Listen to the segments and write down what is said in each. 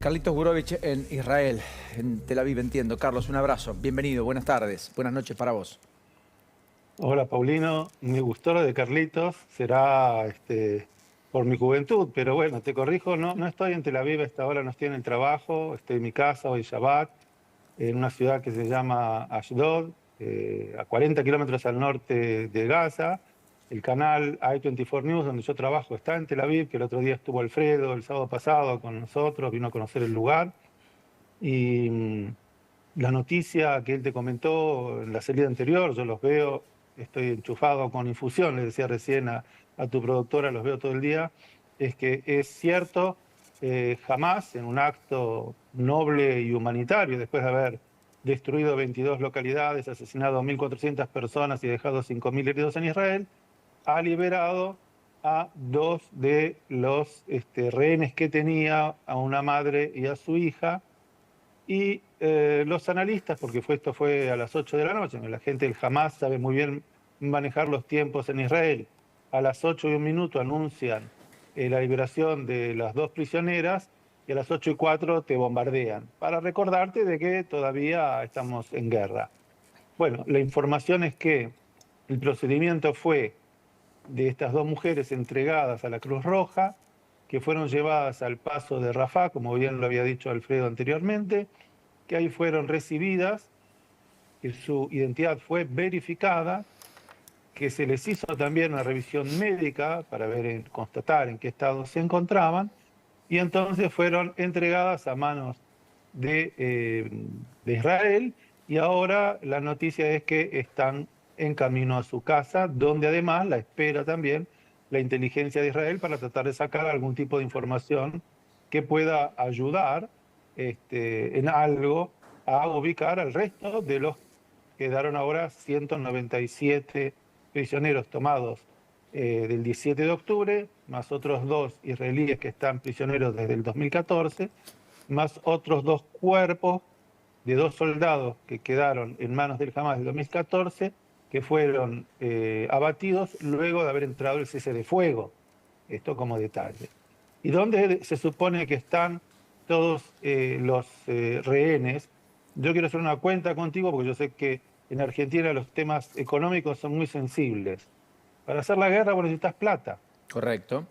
Carlitos Burovich en Israel, en Tel Aviv, entiendo. Carlos, un abrazo. Bienvenido, buenas tardes. Buenas noches para vos. Hola Paulino, me gustó lo de Carlitos, será por mi juventud, pero bueno, te corrijo, no estoy en Tel Aviv a esta hora, no estoy en el trabajo, estoy en mi casa hoy Shabbat, en una ciudad que se llama Ashdod, a 40 kilómetros al norte de Gaza. El canal I-24 News, donde yo trabajo, está en Tel Aviv, que el otro día estuvo Alfredo el sábado pasado con nosotros, vino a conocer el lugar. Y la noticia que él te comentó en la salida anterior, yo los veo, estoy enchufado con infusión, le decía recién a tu productora, los veo todo el día, es que es cierto, jamás en un acto noble y humanitario, después de haber destruido 22 localidades, asesinado a 1.400 personas y dejado 5.000 heridos en Israel, ha liberado a dos de los rehenes que tenía, a una madre y a su hija. Y los analistas, porque esto fue a las 8 de la noche, la gente del Hamas sabe muy bien manejar los tiempos en Israel, a las 8:01 anuncian la liberación de las dos prisioneras y a las 8:04 te bombardean, para recordarte de que todavía estamos en guerra. Bueno, la información es que el procedimiento fue de estas dos mujeres entregadas a la Cruz Roja, que fueron llevadas al paso de Rafah, como bien lo había dicho Alfredo anteriormente, que ahí fueron recibidas, que su identidad fue verificada, que se les hizo también una revisión médica para ver, constatar en qué estado se encontraban, y entonces fueron entregadas a manos de Israel, y ahora la noticia es que están en camino a su casa, donde además la espera también la inteligencia de Israel para tratar de sacar algún tipo de información que pueda ayudar en algo a ubicar al resto de los que quedaron ahora 197 prisioneros tomados del 17 de octubre, más otros dos israelíes que están prisioneros desde el 2014, más otros dos cuerpos de dos soldados que quedaron en manos del Hamas del 2014, que fueron abatidos luego de haber entrado el cese de fuego. Esto como detalle. ¿Y dónde se supone que están todos los rehenes? Yo quiero hacer una cuenta contigo porque yo sé que en Argentina los temas económicos son muy sensibles. Para hacer la guerra vos necesitas plata. Correcto.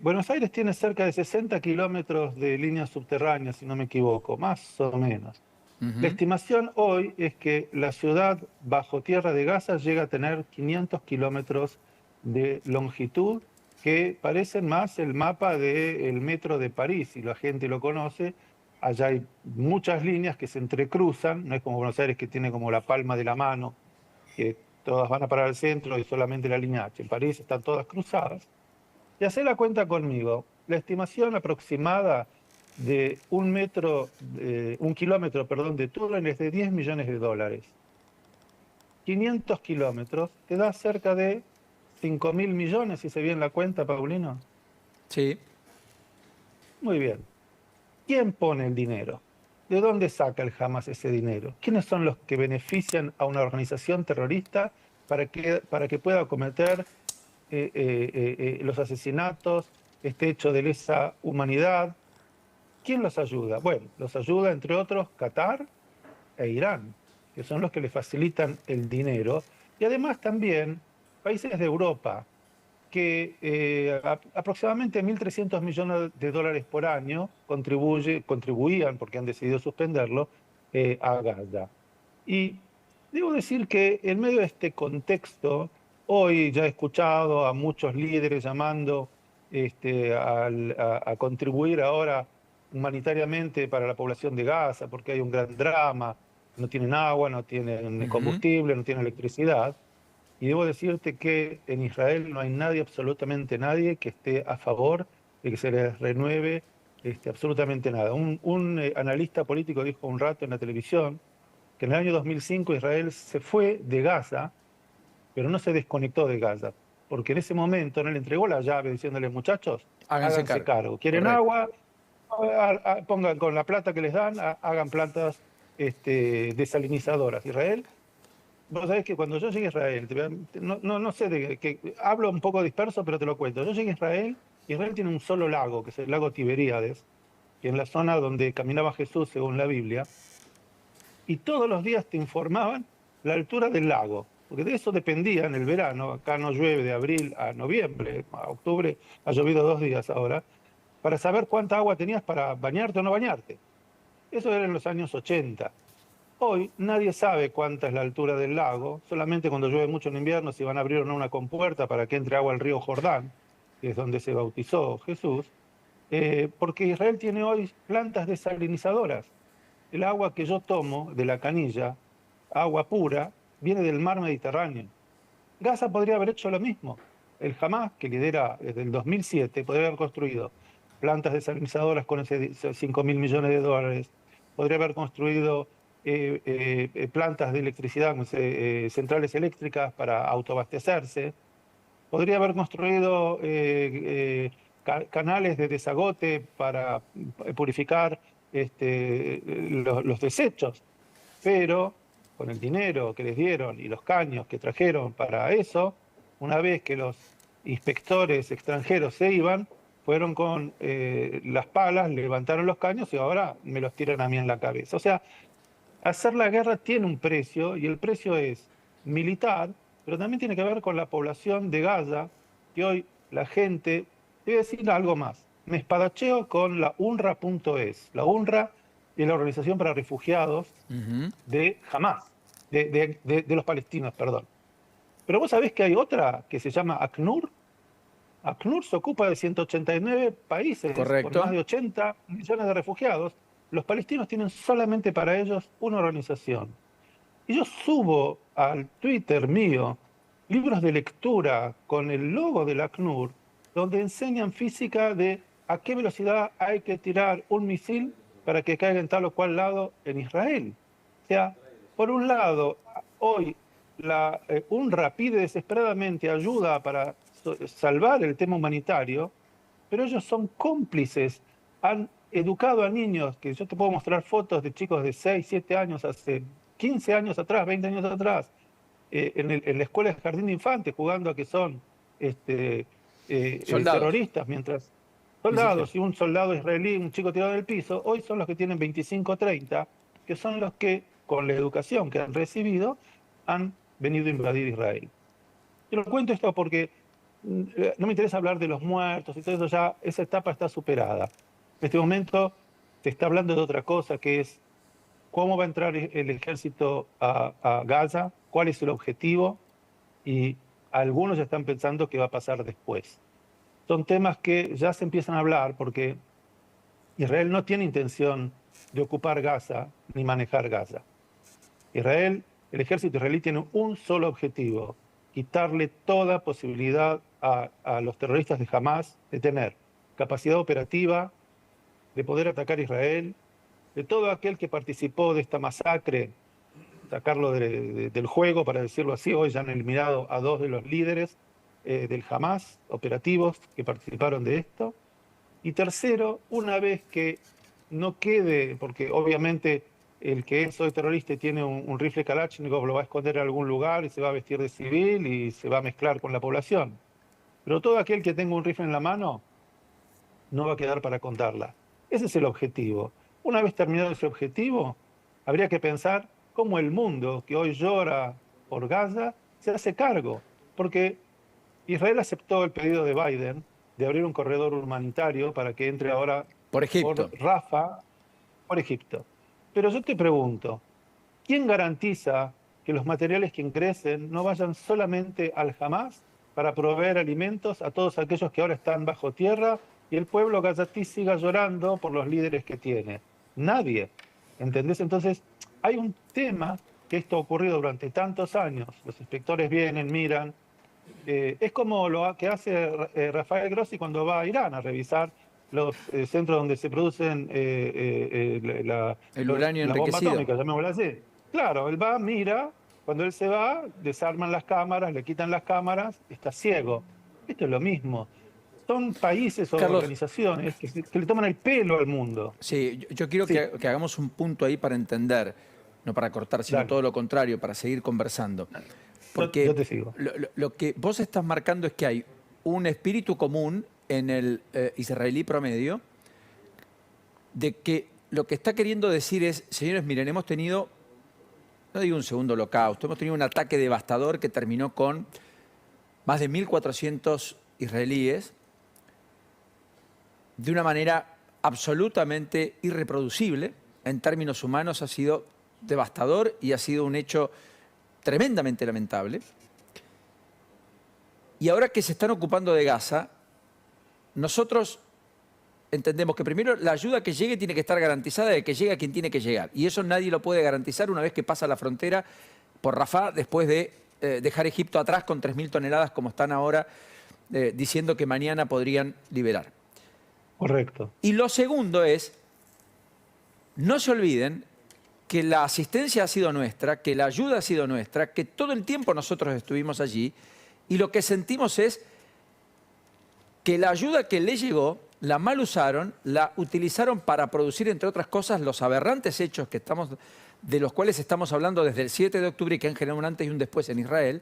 Buenos Aires tiene cerca de 60 kilómetros de líneas subterráneas, si no me equivoco, más o menos. La Ujú. estimación hoy es que la ciudad bajo tierra de Gaza llega a tener 500 kilómetros de longitud, que parecen más el mapa del metro de París, si la gente lo conoce. Allá hay muchas líneas que se entrecruzan, no es como Buenos Aires que tiene como la palma de la mano, que todas van a parar al centro y solamente la línea H. En París están todas cruzadas. Y hacé la cuenta conmigo. La estimación aproximada de un kilómetro, perdón, de túnel es de 10 millones de dólares. 500 kilómetros te da cerca de 5.000 millones, si se bien la cuenta, Paulino. Sí. Muy bien. ¿Quién pone el dinero? ¿De dónde saca el Hamas ese dinero? ¿Quiénes son los que benefician a una organización terrorista para que pueda cometer los asesinatos, este hecho de lesa humanidad? ¿Quién los ayuda? Bueno, los ayuda, entre otros, Qatar e Irán, que son los que le facilitan el dinero, y además también países de Europa, que aproximadamente 1.300 millones de dólares por año contribuían, porque han decidido suspenderlo, a Gaza. Y debo decir que en medio de este contexto, hoy ya he escuchado a muchos líderes llamando a contribuir ahora humanitariamente para la población de Gaza, porque hay un gran drama, no tienen agua, no tienen Ujú. combustible, no tienen electricidad. Y debo decirte que en Israel no hay nadie, absolutamente nadie, que esté a favor de que se les renueve absolutamente nada. Un analista político dijo un rato en la televisión que en el año 2005 Israel se fue de Gaza, pero no se desconectó de Gaza, porque en ese momento no le entregó la llave diciéndole, muchachos, Háganse háganse cargo. cargo. ¿Quieren Correcto. agua? Pongan con la plata que les dan, hagan plantas desalinizadoras. Israel, vos sabés que cuando yo llegué a Israel, no sé hablo un poco disperso, pero te lo cuento. Yo llegué a Israel, Israel tiene un solo lago, que es el lago Tiberíades, que en la zona donde caminaba Jesús, según la Biblia, y todos los días te informaban la altura del lago, porque de eso dependía en el verano. Acá no llueve de abril a noviembre, a octubre ha llovido 2 días ahora, para saber cuánta agua tenías para bañarte o no bañarte. Eso era en los años 80. Hoy nadie sabe cuánta es la altura del lago, solamente cuando llueve mucho en invierno si van a abrir o no una compuerta para que entre agua al río Jordán, que es donde se bautizó Jesús, porque Israel tiene hoy plantas desalinizadoras. El agua que yo tomo de la canilla, agua pura, viene del mar Mediterráneo. Gaza podría haber hecho lo mismo. El Hamas, que lidera desde el 2007, podría haber construido plantas desalinizadoras con esos 5.000 millones de dólares, podría haber construido plantas de electricidad, centrales eléctricas para autoabastecerse, podría haber construido canales de desagote para purificar los desechos, pero con el dinero que les dieron y los caños que trajeron para eso, una vez que los inspectores extranjeros se iban, fueron con las palas, levantaron los caños y ahora me los tiran a mí en la cabeza. O sea, hacer la guerra tiene un precio y el precio es militar, pero también tiene que ver con la población de Gaza, que hoy la gente, te voy a decir algo más, me espadacheo con la UNRWA.es. La UNRWA es la Organización para Refugiados de Hamas, de los palestinos, perdón. Pero vos sabés que hay otra que se llama ACNUR. ACNUR se ocupa de 189 países, con Correcto. más de 80 millones de refugiados. Los palestinos tienen solamente para ellos una organización. Y yo subo al Twitter mío libros de lectura con el logo del ACNUR, donde enseñan física de a qué velocidad hay que tirar un misil para que caiga en tal o cual lado en Israel. O sea, por un lado, hoy la UNRWA pide desesperadamente ayuda para salvar el tema humanitario, pero ellos son cómplices, han educado a niños, que yo te puedo mostrar fotos de chicos de 6, 7 años, hace 15 años atrás, 20 años atrás, en la escuela de jardín de infantes, jugando a que son Soldados. terroristas, mientras Sí, sí, sí. soldados y un soldado israelí, un chico tirado del piso, hoy son los que tienen 25, 30, que son los que, con la educación que han recibido, han venido a invadir Israel. Yo lo cuento esto porque no me interesa hablar de los muertos y todo eso, ya esa etapa está superada. En este momento se está hablando de otra cosa, que es cómo va a entrar el ejército a Gaza, cuál es el objetivo, y algunos ya están pensando qué va a pasar después. Son temas que ya se empiezan a hablar porque Israel no tiene intención de ocupar Gaza ni manejar Gaza. Israel, el ejército israelí tiene un solo objetivo: quitarle toda posibilidad a los terroristas de Hamas de tener capacidad operativa, de poder atacar Israel, de todo aquel que participó de esta masacre, sacarlo del juego, para decirlo así. Hoy ya han eliminado a 2 de los líderes del Hamas, operativos, que participaron de esto. Y tercero, una vez que no quede, porque obviamente el que es hoy terrorista y tiene un rifle Kalashnikov lo va a esconder en algún lugar y se va a vestir de civil y se va a mezclar con la población. Pero todo aquel que tenga un rifle en la mano no va a quedar para contarla. Ese es el objetivo. Una vez terminado ese objetivo, habría que pensar cómo el mundo que hoy llora por Gaza se hace cargo, porque Israel aceptó el pedido de Biden de abrir un corredor humanitario para que entre ahora Por por Egipto. Rafah, por Egipto. Pero yo te pregunto, ¿quién garantiza que los materiales que ingresen no vayan solamente al Hamas para proveer alimentos a todos aquellos que ahora están bajo tierra y el pueblo gazatí siga llorando por los líderes que tiene? Nadie. ¿Entendés? Entonces, hay un tema que esto ha ocurrido durante tantos años. Los inspectores vienen, miran. Es como lo que hace Rafael Grossi cuando va a Irán a revisar los centros donde se producen El uranio la bomba enriquecido. atómica, llamémosla así. Claro, él va, mira, cuando él se va, desarman las cámaras, le quitan las cámaras, está ciego. Esto es lo mismo. Son países o Carlos, organizaciones que le toman el pelo al mundo. sí, yo quiero Sí, que hagamos un punto ahí para entender, no para cortar, sino dale, todo lo contrario, para seguir conversando. yo Porque te sigo. lo que vos estás marcando es que hay un espíritu común en el israelí promedio de que lo que está queriendo decir es, señores, miren, hemos tenido, no digo un segundo holocausto, hemos tenido un ataque devastador que terminó con más de 1.400 israelíes de una manera absolutamente irreproducible. En términos humanos ha sido devastador y ha sido un hecho tremendamente lamentable. Y ahora que se están ocupando de Gaza, nosotros entendemos que primero la ayuda que llegue tiene que estar garantizada de que llegue a quien tiene que llegar. Y eso nadie lo puede garantizar una vez que pasa la frontera por Rafah, después de dejar Egipto atrás con 3.000 toneladas, como están ahora diciendo que mañana podrían liberar. Correcto. Y lo segundo es, no se olviden que la asistencia ha sido nuestra, que la ayuda ha sido nuestra, que todo el tiempo nosotros estuvimos allí, y lo que sentimos es que la ayuda que les llegó la mal usaron, la utilizaron para producir, entre otras cosas, los aberrantes hechos de los cuales estamos hablando desde el 7 de octubre y que han generado un antes y un después en Israel,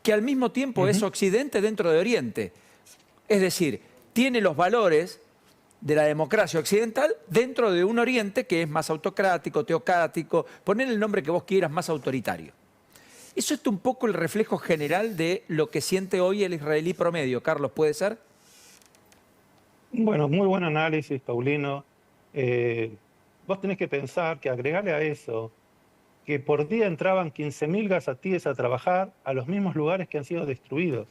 que al mismo tiempo es Occidente dentro de Oriente. Es decir, tiene los valores de la democracia occidental dentro de un Oriente que es más autocrático, teocrático, poner el nombre que vos quieras, más autoritario. Eso es un poco el reflejo general de lo que siente hoy el israelí promedio. Carlos, ¿puede ser? Bueno, muy buen análisis, Paulino. Vos tenés que pensar que agregarle a eso que por día entraban 15.000 gazatíes a trabajar a los mismos lugares que han sido destruidos.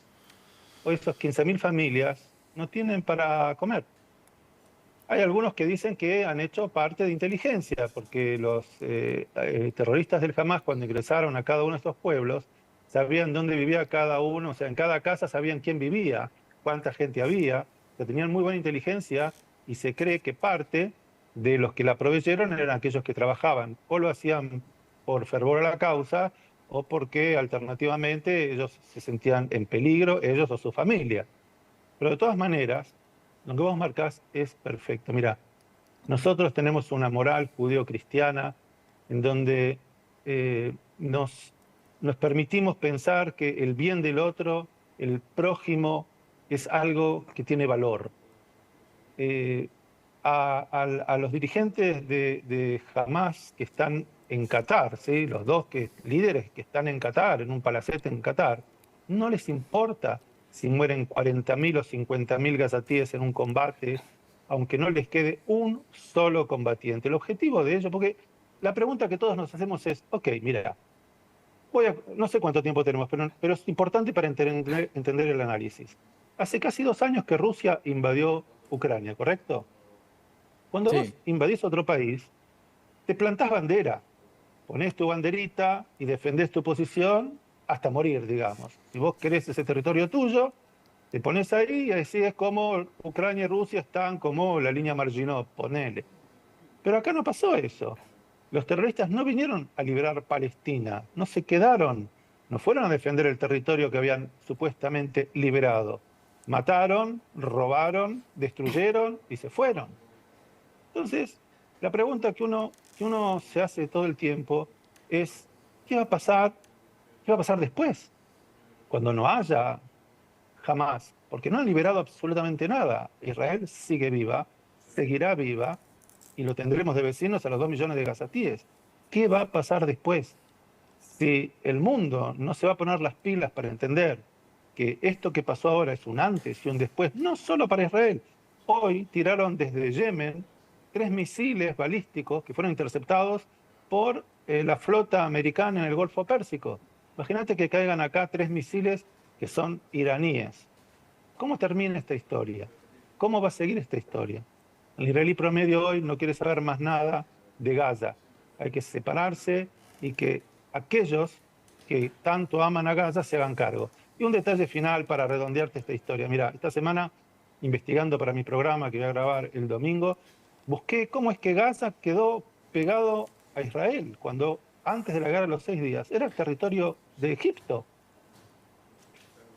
Hoy esas 15.000 familias no tienen para comer. Hay algunos que dicen que han hecho parte de inteligencia, porque los terroristas del Hamas, cuando ingresaron a cada uno de estos pueblos, sabían dónde vivía cada uno, o sea, en cada casa sabían quién vivía, cuánta gente había, que tenían muy buena inteligencia y se cree que parte de los que la proveyeron eran aquellos que trabajaban, o lo hacían por fervor a la causa, o porque alternativamente ellos se sentían en peligro, ellos o su familia. Pero de todas maneras, lo que vos marcás es perfecto. Mira, nosotros tenemos una moral judío-cristiana en donde nos permitimos pensar que el bien del otro, el prójimo, es algo que tiene valor. A los dirigentes de Hamas que están en Qatar, ¿sí? Los dos líderes que están en Qatar, en un palacete en Qatar, no les importa si mueren 40.000 o 50.000 gazatíes en un combate, aunque no les quede un solo combatiente. El objetivo de ello, porque la pregunta que todos nos hacemos es, ok, mira, no sé cuánto tiempo tenemos, pero es importante para entender el análisis. Hace casi 2 años que Rusia invadió Ucrania, ¿correcto? Cuando vos invadís otro país, te plantás bandera, ponés tu banderita y defendés tu posición hasta morir, digamos. Si vos querés ese territorio tuyo, te pones ahí y así es como Ucrania y Rusia están como la línea Maginot, ponele. Pero acá no pasó eso. Los terroristas no vinieron a liberar Palestina, no se quedaron, no fueron a defender el territorio que habían supuestamente liberado. Mataron, robaron, destruyeron y se fueron. Entonces, la pregunta que uno se hace todo el tiempo es, ¿qué va a pasar? ¿Qué va a pasar después? Cuando no haya Hamas, porque no han liberado absolutamente nada. Israel sigue viva, seguirá viva, y lo tendremos de vecinos a los 2 millones de gazatíes. ¿Qué va a pasar después? Si el mundo no se va a poner las pilas para entender que esto que pasó ahora es un antes y un después, no solo para Israel. Hoy tiraron desde Yemen 3 misiles balísticos que fueron interceptados por la flota americana en el Golfo Pérsico. Imagínate que caigan acá 3 misiles que son iraníes. ¿Cómo termina esta historia? ¿Cómo va a seguir esta historia? El israelí promedio hoy no quiere saber más nada de Gaza. Hay que separarse y que aquellos que tanto aman a Gaza se hagan cargo. Y un detalle final para redondearte esta historia. Mira, esta semana, investigando para mi programa que voy a grabar el domingo, busqué cómo es que Gaza quedó pegado a Israel, cuando antes de la guerra de los 6 días era el territorio de Egipto.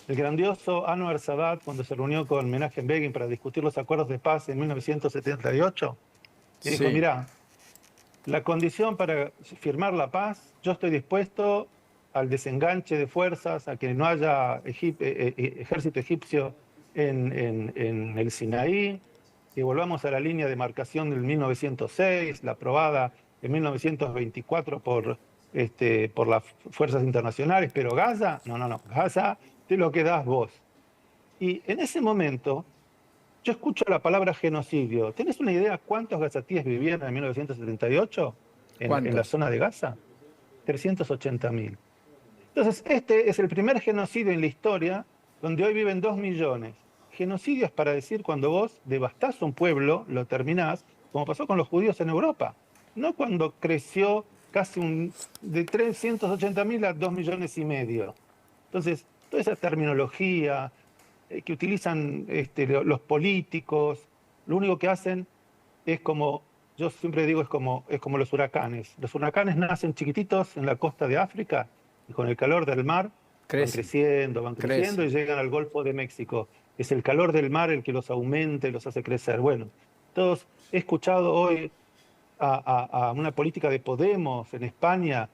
El grandioso Anwar Sadat, cuando se reunió con Menachem Begin para discutir los acuerdos de paz en 1978, le dijo, mirá, la condición para firmar la paz, yo estoy dispuesto al desenganche de fuerzas, a que no haya ejército egipcio en el Sinaí, que volvamos a la línea de marcación del 1906, la aprobada en 1924 por las fuerzas internacionales, pero Gaza, no, Gaza te lo quedás vos. Y en ese momento yo escucho la palabra genocidio. ¿Tenés una idea cuántos gazatíes vivían en 1978 en la ¿Cuántos? zona de Gaza? 380.000. Entonces, este es el primer genocidio en la historia donde hoy viven 2 millones. Genocidio es para decir cuando vos devastás un pueblo, lo terminás, como pasó con los judíos en Europa. No cuando creció de 380.000 a 2,5 millones. Entonces, toda esa terminología que utilizan los políticos, lo único que hacen es como, yo siempre digo, es como los huracanes. Los huracanes nacen chiquititos en la costa de África y con el calor del mar Crecen, van creciendo y crecen. llegan al Golfo de México. Es el calor del mar el que los aumenta y los hace crecer. Bueno, he escuchado hoy a una política de Podemos en España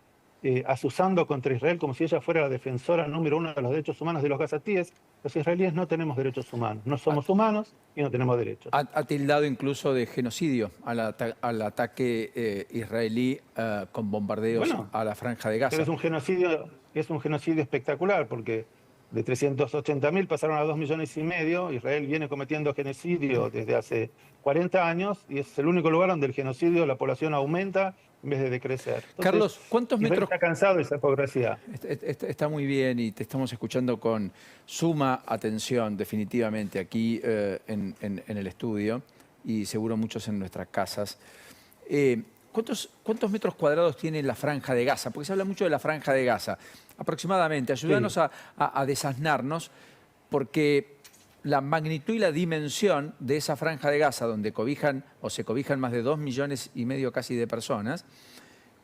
asusando contra Israel como si ella fuera la defensora número uno de los derechos humanos de los gazatíes. Los israelíes no tenemos derechos humanos, no Ha, somos humanos y no tenemos derechos. ha tildado incluso de genocidio al ataque israelí con bombardeos Bueno, a la Franja de pero Gaza. es un genocidio espectacular porque de 380.000 pasaron a 2,5 millones. Israel viene cometiendo genocidio desde hace 40 años y es el único lugar donde el genocidio, la población aumenta en vez de decrecer. Entonces, Carlos, ¿cuántos Israel metros? está cansado de esa hipocresía. Está muy bien y te estamos escuchando con suma atención, definitivamente, aquí en el estudio y seguro muchos en nuestras casas. ¿Cuántos metros cuadrados tiene la Franja de Gaza? Porque se habla mucho de la Franja de Gaza. Aproximadamente, ayúdanos Sí. a desasnarnos, porque la magnitud y la dimensión de esa Franja de Gaza, donde cobijan o se cobijan más de 2,5 millones casi de personas,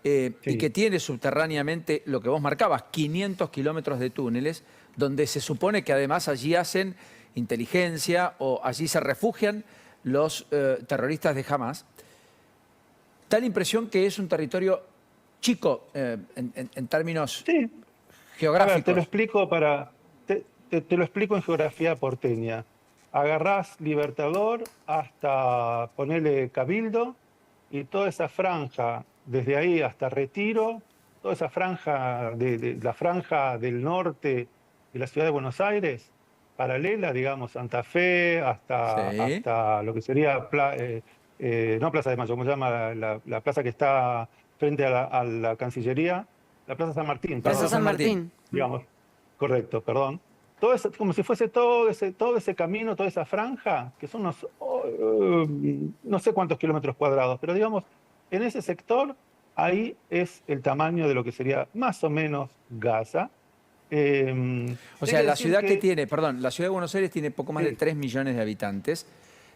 y que Sí. tiene subterráneamente lo que vos marcabas, 500 kilómetros de túneles, donde se supone que además allí hacen inteligencia o allí se refugian los terroristas de Hamas. Da la impresión que es un territorio chico en términos Sí. A ver, geográficos. te lo explico en geografía porteña. Agarrás Libertador hasta ponerle Cabildo y toda esa franja, desde ahí hasta Retiro, toda esa franja de la franja del norte de la ciudad de Buenos Aires, paralela, digamos, Santa Fe, Sí. hasta lo que sería, no Plaza de Mayo, ¿cómo se llama? La plaza que está frente a la Cancillería, la Plaza San Martín, Plaza Plaza perdón, San San Martín. Martín. digamos, correcto, perdón. Todo eso, como si fuese todo ese camino, toda esa franja, que son no sé cuántos kilómetros cuadrados, pero digamos, en ese sector, ahí es el tamaño de lo que sería más o menos Gaza. O Hay sea, que la decir ciudad que que, tiene, perdón, la ciudad de Buenos Aires tiene poco más de sí, 3 millones de habitantes.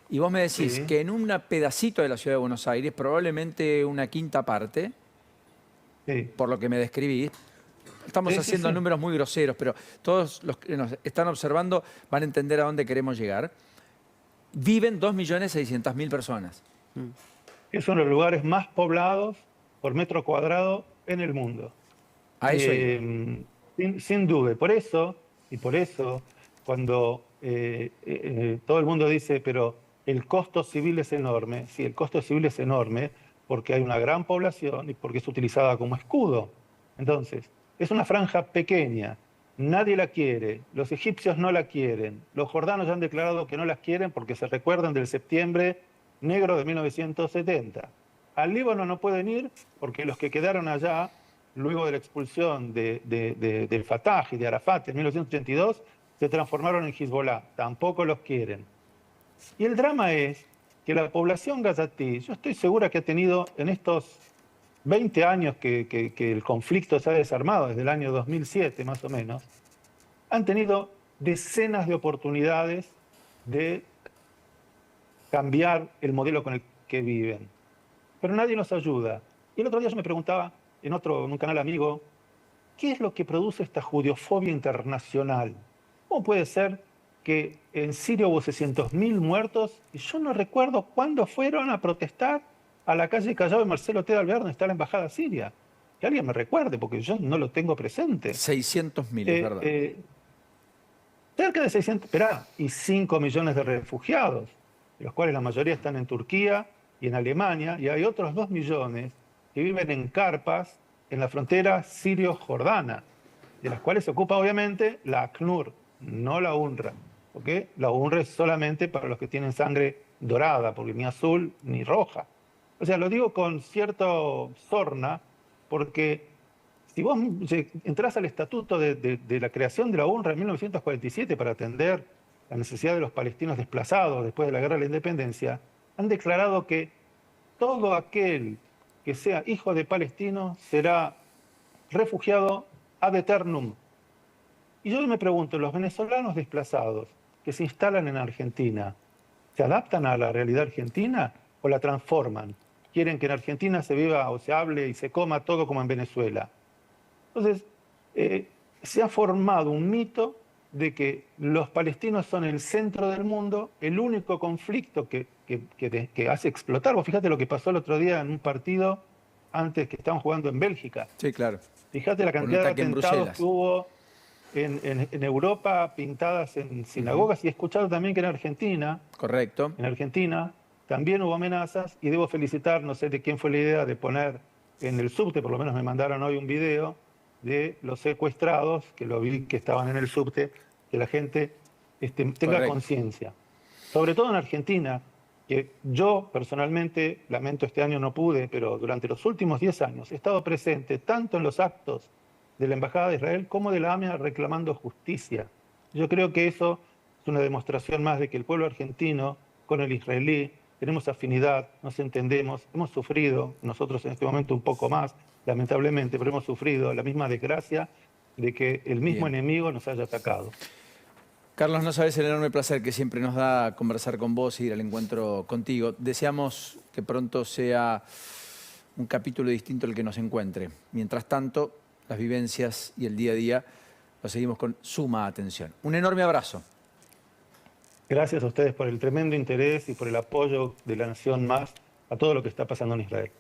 Y vos me decís sí, que en un pedacito de la ciudad de Buenos Aires, probablemente una quinta parte, sí, por lo que me describís, estamos sí, sí, haciendo sí. números muy groseros, pero todos los que nos están observando van a entender a dónde queremos llegar. Viven 2,600,000 personas. Es uno de los lugares más poblados por metro cuadrado en el mundo. A eso iba. Sin duda. Y por eso, cuando todo el mundo dice, pero el costo civil es enorme, sí, el costo civil es enorme porque hay una gran población y porque es utilizada como escudo. Entonces, es una franja pequeña, nadie la quiere, los egipcios no la quieren, los jordanos ya han declarado que no las quieren porque se recuerdan del septiembre negro de 1970. Al Líbano no pueden ir porque los que quedaron allá luego de la expulsión del Fatah y de Arafat en 1982, se transformaron en Hezbollah. Tampoco los quieren. Y el drama es que la población gazatí, yo estoy segura que ha tenido en estos 20 años que el conflicto se ha desarmado, desde el año 2007 más o menos, han tenido decenas de oportunidades de cambiar el modelo con el que viven. Pero nadie nos ayuda. Y el otro día yo me preguntaba, en un canal amigo, ¿qué es lo que produce esta judiofobia internacional? ¿Cómo puede ser que en Siria hubo 600.000 muertos y yo no recuerdo cuándo fueron a protestar a la calle Callao de Marcelo T. Alvear, donde está la embajada siria? Que alguien me recuerde, porque yo no lo tengo presente. 600,000, es Eh, verdad. eh, Cerca de 600, esperá, y 5 millones de refugiados. de los cuales la mayoría están en Turquía y en Alemania, y hay otros 2 millones que viven en carpas en la frontera sirio-jordana, de las cuales se ocupa obviamente la ACNUR, no la UNRWA, ¿ok? La UNRWA es solamente para los que tienen sangre dorada, porque ni azul ni roja. O sea, lo digo con cierto sorna, porque si vos entrás al estatuto de la creación de la UNRWA en 1947 para atender la necesidad de los palestinos desplazados después de la Guerra de la Independencia, han declarado que todo aquel que sea hijo de palestino será refugiado ad eternum. Y yo me pregunto, ¿los venezolanos desplazados que se instalan en Argentina, se adaptan a la realidad argentina o la transforman? ¿Quieren que en Argentina se viva o se hable y se coma todo como en Venezuela? Entonces, se ha formado un mito de que los palestinos son el centro del mundo, el único conflicto que hace explotar. Vos fíjate lo que pasó el otro día en un partido antes que estaban jugando en Bélgica. Sí, claro. Fíjate la Por un cantidad de ataque en atentados Bruselas. que hubo en Europa pintadas en sinagogas, y he escuchado también que Correcto. en Argentina también hubo amenazas, y debo felicitar, no sé de quién fue la idea de poner en el subte, por lo menos me mandaron hoy un video de los secuestrados, que lo vi que estaban en el subte, que la gente tenga Correcto. conciencia. Sobre todo en Argentina, que yo personalmente, lamento este año no pude, pero durante los últimos 10 años he estado presente tanto en los actos de la Embajada de Israel como de la AMIA reclamando justicia. Yo creo que eso es una demostración más de que el pueblo argentino con el israelí tenemos afinidad, nos entendemos, hemos sufrido, nosotros en este momento un poco más, lamentablemente, pero hemos sufrido la misma desgracia de que el mismo Bien. enemigo nos haya atacado. Carlos, no sabes el enorme placer que siempre nos da conversar con vos y ir al encuentro contigo. Deseamos que pronto sea un capítulo distinto el que nos encuentre. Mientras tanto, las vivencias y el día a día lo seguimos con suma atención. Un enorme abrazo. Gracias a ustedes por el tremendo interés y por el apoyo de la Nación Más a todo lo que está pasando en Israel.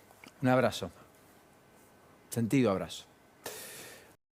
Un abrazo. Sentido abrazo.